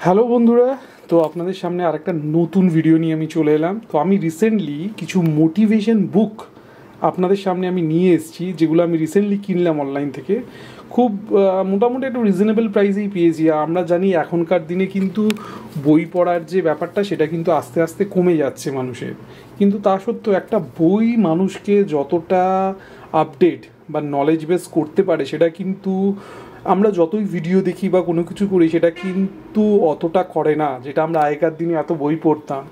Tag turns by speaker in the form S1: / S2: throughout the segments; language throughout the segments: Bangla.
S1: হ্যালো বন্ধুরা, তো আপনাদের সামনে আরেকটা নতুন ভিডিও নিয়ে আমি চলে এলাম। তো আমি রিসেন্টলি কিছু মোটিভেশন বুক আপনাদের সামনে আমি নিয়ে এসেছি, যেগুলো আমি রিসেন্টলি কিনলাম অনলাইন থেকে। খুব মোটামুটি একটু রিজনেবল প্রাইসেই পেয়েছি। আমরা জানি এখনকার দিনে কিন্তু বই পড়ার যে ব্যাপারটা সেটা কিন্তু আস্তে আস্তে কমে যাচ্ছে মানুষের, কিন্তু তা সত্ত্বেও একটা বই মানুষকে যতটা আপডেট বা নলেজ বেস করতে পারে সেটা কিন্তু আমরা যতই ভিডিও দেখি বা কোনো কিছু করি সেটা কিন্তু অতটা করে না, যেটা আমরা আগেকার দিনে এত বই পড়তাম।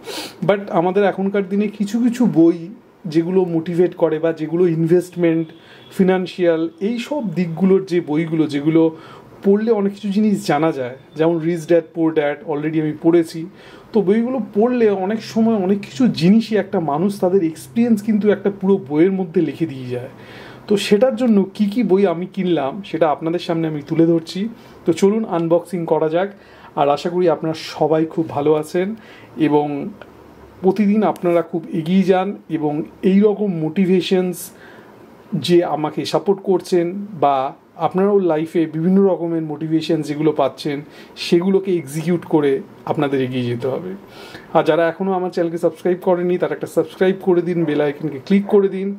S1: বাট আমাদের এখনকার দিনে কিছু কিছু বই যেগুলো মোটিভেট করে বা যেগুলো ইনভেস্টমেন্ট, ফিনান্সিয়াল, এই সব দিকগুলোর যে বইগুলো, যেগুলো পড়লে অনেক কিছু জিনিস জানা যায়, যেমন rich dad poor dad already আমি পড়েছি। তো বইগুলো পড়লে অনেক সময় অনেক কিছু জিনিসই একটা মানুষ তাদের এক্সপিরিয়েন্স কিন্তু একটা পুরো বইয়ের মধ্যে লিখে দিয়ে যায়। তো সেটার জন্য কি কি বই আমি কিনলাম সেটা আপনাদের সামনে আমি তুলে ধরছি। তো চলুন আনবক্সিং করা যাক। আর আশা করি আপনারা সবাই খুব ভালো আছেন এবং প্রতিদিন আপনারা খুব এগিয়ে যান এবং এই রকম মোটিভেশনস যে আমাকে সাপোর্ট করছেন, বা আপনারাও লাইফে বিভিন্ন রকমের মোটিভেশন যেগুলো পাচ্ছেন সেগুলোকে এক্সিকিউট করে আপনাদের এগিয়ে যেতে হবে। আর যারা এখনও আমার চ্যানেলকে সাবস্ক্রাইব করেনি তারা একটা সাবস্ক্রাইব করে দিন, বেল আইকনকে ক্লিক করে দিন।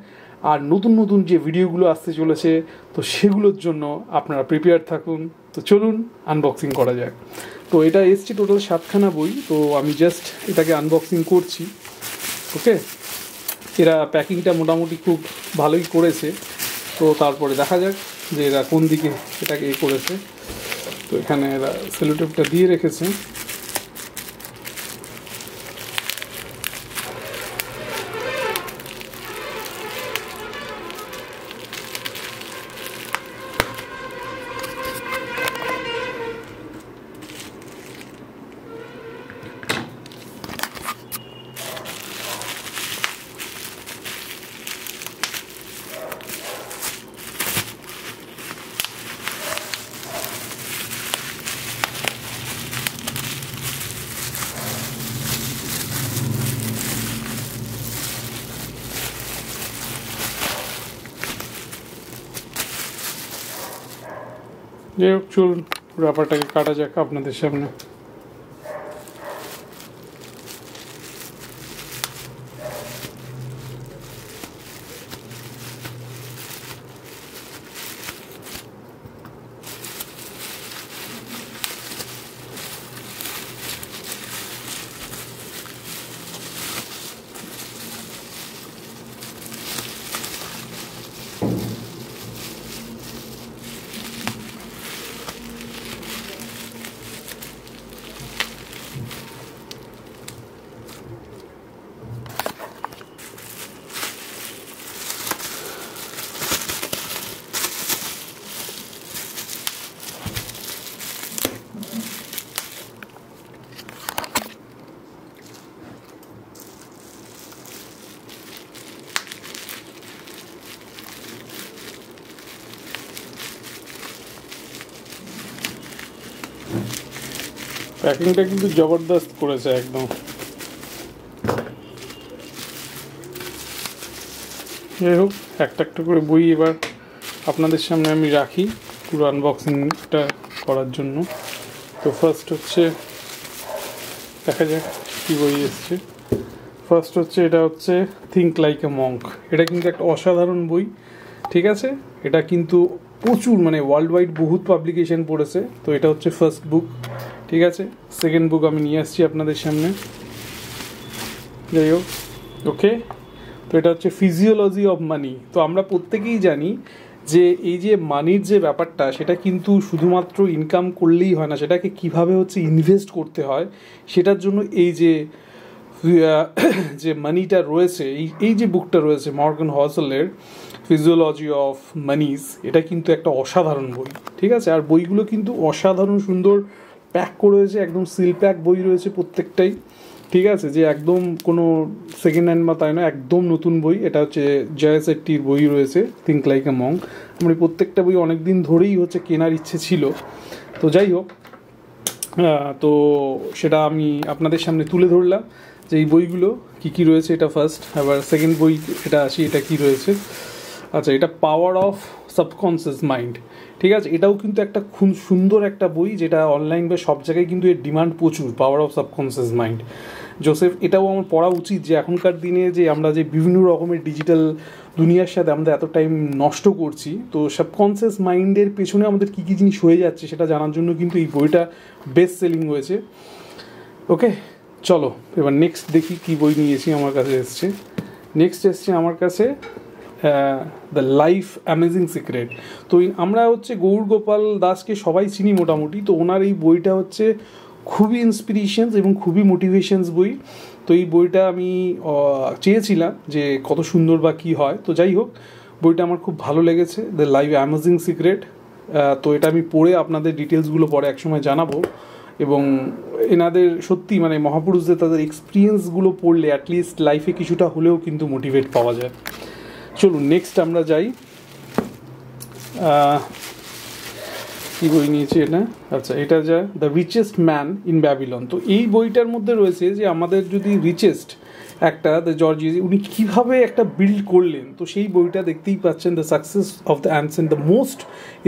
S1: আর নতুন নতুন যে ভিডিওগুলো আসতে চলেছে তো সেগুলোর জন্য আপনারা প্রিপেয়ার থাকুন। তো চলুন আনবক্সিং করা যাক। তো এটা এসছে টোটাল 7খানা বই। তো আমি জাস্ট এটাকে আনবক্সিং করছি। ওকে, এরা প্যাকিংটা মোটামুটি খুব ভালোই করেছে। তো তারপরে দেখা যাক যে এরা কোন দিকে এটাকে করেছে। তো এখানে এরা সেলোটেপটা দিয়ে রেখেছে। যাই হোক, চলুন ব্যাপারটাকে কাটা যাক আপনাদের সামনে। প্যাকিংটা কিন্তু জবরদস্ত করেছে একদম। যাই হোক, একটা একটা করে বই এবার আপনাদের সামনে আমি রাখি পুরো আনবক্সিংটা করার জন্য। তো ফার্স্ট হচ্ছে, দেখা যাক কী বই এসছে। ফার্স্ট হচ্ছে, এটা হচ্ছে থিঙ্ক লাইক এ মঙ্ক। এটা কিন্তু একটা অসাধারণ বই, ঠিক আছে। এটা কিন্তু প্রচুর, মানে ওয়ার্ল্ড ওয়াইড বহুত পাবলিকেশন পড়েছে। তো এটা হচ্ছে ফার্স্ট বুক, ঠিক আছে। সেকেন্ড বুক আমি নিয়ে আসছি আপনাদের সামনে। যাই হোক, ওকে। তো এটা হচ্ছে ফিজিওলজি অফ মানি। তো আমরা প্রত্যেকেই জানি যে এই যে মানির যে ব্যাপারটা সেটা কিন্তু শুধুমাত্র ইনকাম করলেই হয় না, সেটাকে কিভাবে হচ্ছে ইনভেস্ট করতে হয় সেটার জন্য এই যে মানিটা রয়েছে, এই যে বুকটা রয়েছে মর্গান হসেলের ফিজিওলজি অফ মানিজ, এটা কিন্তু একটা অসাধারণ বই, ঠিক আছে। আর বইগুলো কিন্তু অসাধারণ সুন্দর প্যাক করে রয়েছে, একদম সিল প্যাক বই রয়েছে প্রত্যেকটাই, ঠিক আছে। যে একদম কোনো সেকেন্ড হ্যান্ড বা তাই না, একদম নতুন বই। এটা হচ্ছে জয় শেট্টির বই রয়েছে, থিঙ্ক লাইক এ মঙ্ক। আমার প্রত্যেকটা বই অনেক দিন ধরেই হচ্ছে কেনার ইচ্ছে ছিল। তো যাই হোক, তো সেটা আমি আপনাদের সামনে তুলে ধরলাম যে এই বইগুলো কী কী রয়েছে। এটা ফার্স্ট, আবার সেকেন্ড বই এটা আসি, এটা কী রয়েছে। আচ্ছা, এটা পাওয়ার অফ সাবকনসিয়াস মাইন্ড। ঠিক আছে, এটাও কিন্তু একটা খুব সুন্দর একটা বই, যেটা অনলাইন বা সব জায়গায় কিন্তু এর ডিমান্ড প্রচুর, power of subconscious mind. Joseph, এটাও আমার পড়া উচিত, যে এখনকার দিনে যে আমরা যে বিভিন্ন রকমের ডিজিটাল দুনিয়ার সাথে আমরা এত টাইম নষ্ট করছি, তো সাবকনসিয়াস মাইন্ডের পেছনে আমাদের কী কী জিনিস হয়ে যাচ্ছে সেটা জানার জন্য কিন্তু এই বইটা বেস্ট সেলিং হয়েছে। ওকে, চলো এবার নেক্সট দেখি কী বই নিয়েছি আমার কাছে এসছে। নেক্সট এসছে আমার কাছে দ্য লাইফ অ্যামেজিং সিক্রেট। তো আমরা হচ্ছে গৌর গোপাল দাসকে সবাই চিনি মোটামুটি, তো ওনার এই বইটা হচ্ছে খুবই ইন্সপিরেশনস এবং খুবই মোটিভেশনস বই। তো এই বইটা আমি চেয়েছিলাম যে কত সুন্দর বা কী হয়, তো যাই হোক বইটা আমার খুব ভালো লেগেছে, দ্য লাইফ অ্যামেজিং সিক্রেট। তো এটা আমি পড়ে আপনাদের ডিটেলসগুলো পরে একসময় জানাবো, এবং এনাদের সত্যি মানে মহাপুরুষদের তাদের এক্সপিরিয়েন্সগুলো পড়লে অ্যাটলিস্ট লাইফে কিছুটা হলেও কিন্তু মোটিভেট পাওয়া যায়। চলুন নেক্সট আমরা যাই। কী বই নিয়েছি এটা? আচ্ছা, এটা যা the richest man in Babylon. তো এই বইটার মধ্যে রয়েছে যে আমাদের যদি রিচেস্ট একটা দ্য জর্জিয়াস উনি কীভাবে একটা বিল্ড করলেন, তো সেই বইটা দেখতেই পাচ্ছেন, the success of the ancient, the most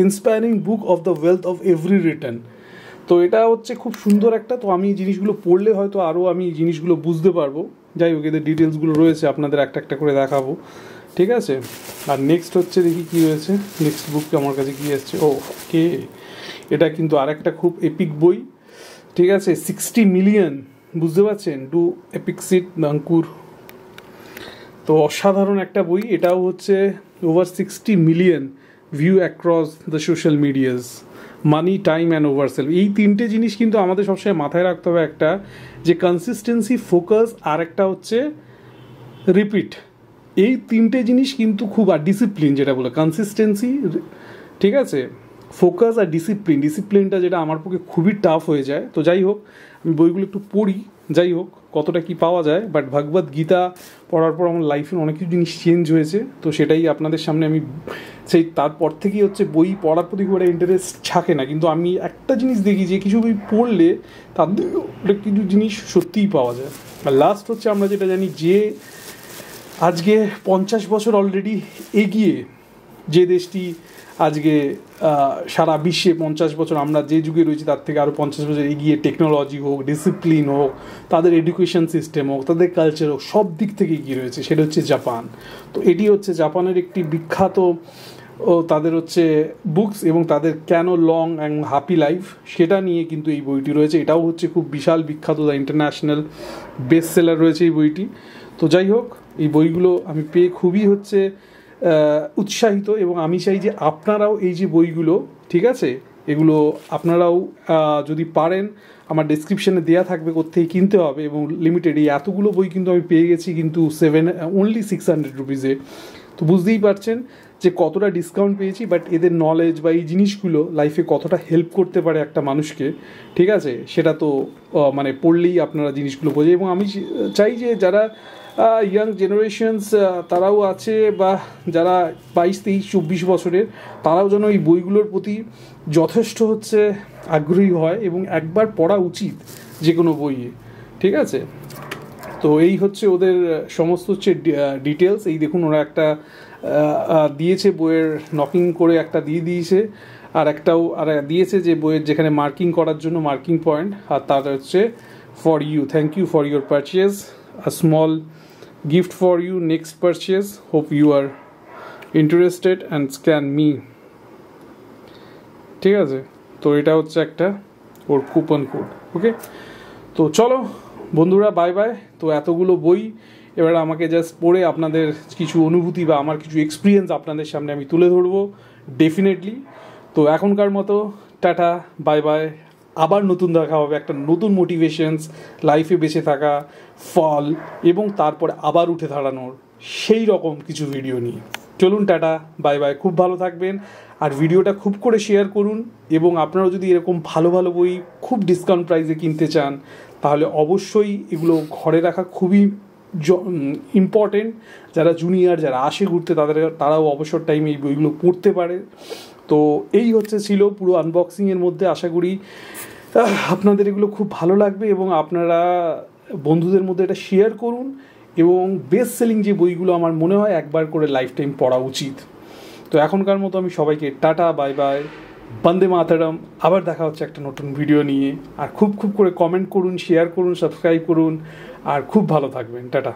S1: inspiring book of the wealth of every return. তো এটা হচ্ছে খুব সুন্দর একটা, তো আমি জিনিসগুলো পড়লে হয়তো আরও আমি জিনিসগুলো বুঝতে পারবো। যাই হোক, এদের ডিটেলসগুলো রয়েছে, আপনাদের একটা একটা করে দেখাবো, ঠিক আছে। আর নেক্সট হচ্ছে দেখি কী হয়েছে, নেক্সট বুক আমার কাছে কী এসছে। ওকে, এটা কিন্তু আর একটা খুব এপিক বই, ঠিক আছে, 60 মিলিয়ন, বুঝতে পারছেন, টু এপিক সিট নাঙ্কুর। তো অসাধারণ একটা বই, এটাও হচ্ছে over 60 million view across the social medias, money, time and over self. এই তিনটে জিনিস কিন্তু আমাদের সবসময় মাথায় রাখতে হবে, একটা যে কনসিস্টেন্সি, ফোকাস, আর একটা হচ্ছে রিপিট। এই তিনটে জিনিস কিন্তু খুব, আর ডিসিপ্লিন যেটা বলে, কনসিস্টেন্সি, ঠিক আছে, ফোকাস আর ডিসিপ্লিন। ডিসিপ্লিনটা যেটা আমার পক্ষে খুবই টাফ হয়ে যায়। তো যাই হোক, আমি বইগুলো একটু পড়ি, যাই হোক কতটা কি পাওয়া যায়, বাট ভগবদ গীতা পড়ার পর আমার লাইফের অনেক কিছু জিনিস চেঞ্জ হয়েছে। তো সেটাই আপনাদের সামনে আমি, সেই তারপর থেকেই হচ্ছে বই পড়ার প্রতি খুব একটা ইন্টারেস্ট থাকে না, কিন্তু আমি একটা জিনিস দেখি যে কিছু বই পড়লে তাদের কিছু জিনিস সত্যিই পাওয়া যায়। আর লাস্ট হচ্ছে আমরা যেটা জানি, যে আজকে 50 বছর অলরেডি এগিয়ে যে দেশটি আজকে সারা বিশ্বে 50 বছর আমরা যে যুগে রয়েছি তার থেকে আরও 50 বছর এগিয়ে, টেকনোলজি হোক, ডিসিপ্লিন হোক, তাদের এডুকেশন সিস্টেম হোক, তাদের কালচার হোক, সব দিক থেকে এগিয়ে রয়েছে, সেটা হচ্ছে জাপান। তো এটি হচ্ছে জাপানের একটি বিখ্যাত, ও তাদের হচ্ছে বুকস, এবং তাদের কেন লং অ্যান্ড হ্যাপি লাইফ সেটা নিয়ে কিন্তু এই বইটি রয়েছে। এটাও হচ্ছে খুব বিশাল বিখ্যাত, দ্য ইন্টারন্যাশনাল বেস্ট সেলার রয়েছে এই বইটি। তো যাই হোক, এই বইগুলো আমি পেয়ে খুবই হচ্ছে উৎসাহিত, এবং আমি চাই যে আপনারাও এই যে বইগুলো, ঠিক আছে, এগুলো আপনারাও যদি পারেন, আমার ডেসক্রিপশানে দেওয়া থাকবে কোত্থেকে কিনতে হবে, এবং লিমিটেড এই এতগুলো বই কিন্তু আমি পেয়ে গেছি কিন্তু অনলি 600 রুপিসে। তো বুঝতেই পারছেন যে কতটা ডিসকাউন্ট পেয়েছি, বাট এদের নলেজ বা এই জিনিসগুলো লাইফে কতটা হেল্প করতে পারে একটা মানুষকে, ঠিক আছে, সেটা তো মানে পড়লেই আপনারা জিনিসগুলো বোঝে। এবং আমি চাই যে যারা ইয়াং জেনারেশনস তারাও আছে, বা যারা 22, 23, 24 বছরের, তারাও যেন এই বইগুলোর প্রতি যথেষ্ট হচ্ছে আগ্রহী হয়, এবং একবার পড়া উচিত যে কোনো বইয়ে, ঠিক আছে। তো এই হচ্ছে ওদের সমস্ত হচ্ছে ডিটেলস। এই দেখুন, ওরা একটা দিয়েছে, বইয়ের নকিং করে একটা দিয়ে দিয়েছে, আর একটাও আর দিয়েছে যে বইয়ের যেখানে মার্কিং করার জন্য মার্কিং পয়েন্ট, আর তার হচ্ছে for you, thank you for your purchase, a small gift for you next purchase, hope you are interested and scan me, ঠিক আছে। তো এটা হচ্ছে একটা ওর কুপন কোড। ওকে, তো চলো বন্ধুরা, বাই বাই। তো এতগুলো বই এবার আমাকে জাস্ট পড়ে আপনাদের কিছু অনুভূতি বা আমার কিছু এক্সপিরিয়েন্স আপনাদের সামনে আমি তুলে ধরবো ডেফিনেটলি। তো এখনকার মতো টাটা, বাই বাই। আবার নতুন দেখা হবে, একটা নতুন মোটিভেশনস, লাইফে বেঁচে থাকা, ফল, এবং তারপরে আবার উঠে দাঁড়ানোর সেই রকম কিছু ভিডিও নিয়ে। চলুন টাটা, বাই বাই, খুব ভালো থাকবেন। আর ভিডিওটা খুব করে শেয়ার করুন, এবং আপনারাও যদি এরকম ভালো ভালো বই খুব ডিসকাউন্ট প্রাইসে কিনতে চান, তাহলে অবশ্যই এগুলো ঘরে রাখা খুবই ইম্পর্টেন্ট। যারা জুনিয়র, যারা আসে ঘুরতে, তারাও অবসর টাইমে এই বইগুলো পড়তে পারে। তো এই ছিল পুরো আনবক্সিংয়ের মধ্যে। আশা করি আপনাদের এগুলো খুব ভালো লাগবে, এবং আপনারা বন্ধুদের মধ্যে এটা শেয়ার করুন, এবং বেস্ট সেলিং যে বইগুলো আমার মনে হয় একবার করে লাইফ টাইম পড়া উচিত। তো এখনকার মতো আমি সবাইকে টাটা, বাই বাই, বন্দে মাতরম। আবার দেখা হচ্ছে একটা নতুন ভিডিও নিয়ে। আর খুব খুব করে কমেন্ট করুন, শেয়ার করুন, সাবস্ক্রাইব করুন, আর খুব ভালো থাকবেন। টাটা।